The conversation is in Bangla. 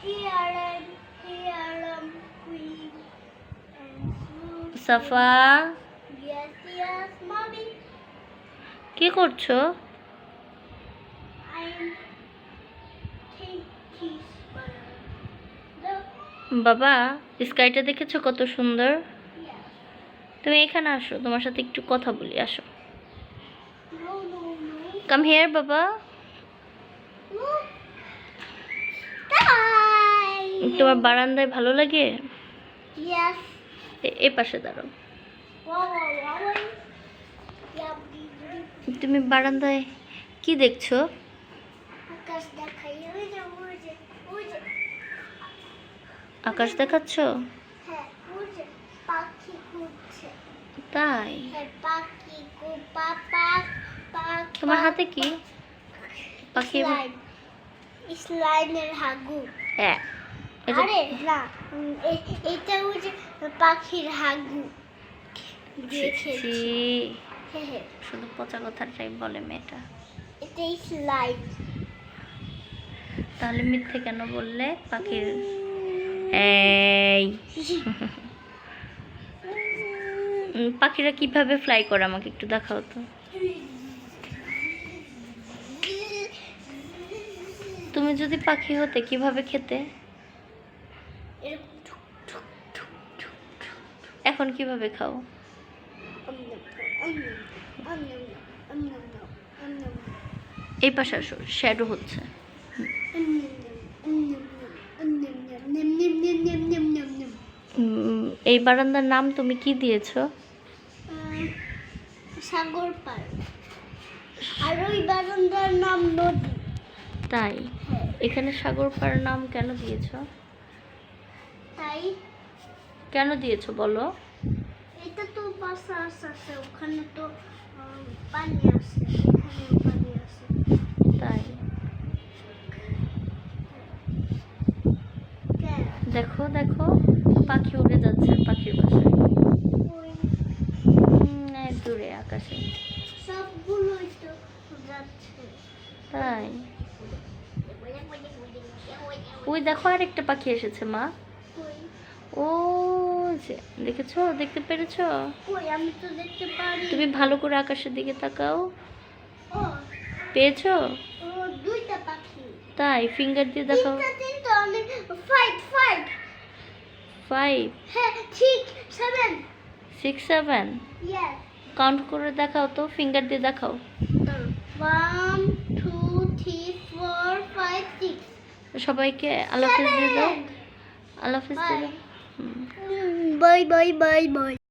Queen and blue. Safa Yes, yes, mommy. কি করছো? I'm taking Look. বাবা স্কাইটা দেখেছো কত সুন্দর? Yes. তুমি এখানে আসো, তোমার সাথে একটু কথা বলি, আসো। No, no, no. Come here বাবা। Look. Sky. তোমার বারান্দায় ভালো লাগে? Yes. এ পাশে দাঁড়াও। Wow, wow, wow. Yeah, তুমি বারান্দায় কি দেখছো? আকাশ দেখাই ওই যে আকাশ দেখাচ্ছ? হ্যাঁ ওই যে পাখি ঘুরছে। তাই? হ্যাঁ পাখি পাপা পাখি। তোমার হাতে কি? পাখি স্লাইমের হাগু। হ্যাঁ। আরে না এটা ওই যে পাখির হাগু দেখেছি। হ্যাঁ শুধু পচা কথাটাই বলে মেয়েটা। এটাই স্লাইম। তাহলে মিথ্যে কেন বললে? পাখির এই পাখিরা কিভাবে ফ্লাই করে আমাকে একটু দেখাও তো। তুমি যদি পাখি হতে কিভাবে খেতে? এখন কিভাবে খাও? এই পাশে আসো, শ্যাডো হচ্ছে। এই বারান্দার নাম তুমি কি দিয়েছো? সাগর পার। আর ওই বারান্দার নাম নদী। তাই? এখানে সাগর পার নাম কেন দিয়েছো? তাই কেন দিয়েছো বলো? এটা তো বাসা আছে, ওখানে তো পানি আছে, এখানেও পানি আছে। তাই? কেন? দেখো দেখো পাখি উড়ে যাচ্ছে পাখির বাসায়। দূরে আকাশে সবগুলোই তো যাচ্ছে। তাই? ওই দেখো আরেকটা পাখি এসেছে মা। কই ও যে দেখেছো, দেখতে পেরেছো? কই আমি তো দেখতে পারি। তুমি ভালো করে আকাশের দিকে তাকাও। ও পেয়েছো? ও দুইটা পাখি। তাই? ফিঙ্গার দিয়ে দেখাও। তিনটা আমি ফাইট 5 হ্যাঁ ঠিক 7 6 7 ইয়েস কাউন্ট করে দেখাও তো, ফিঙ্গার দিয়ে দেখাও। 1 2 3 4 5 6 সবাইকে আল্লাহ হাফেজ দিয়ে দাও। আল্লাহ হাফেজ দিয়ে দাও। Bye bye bye bye.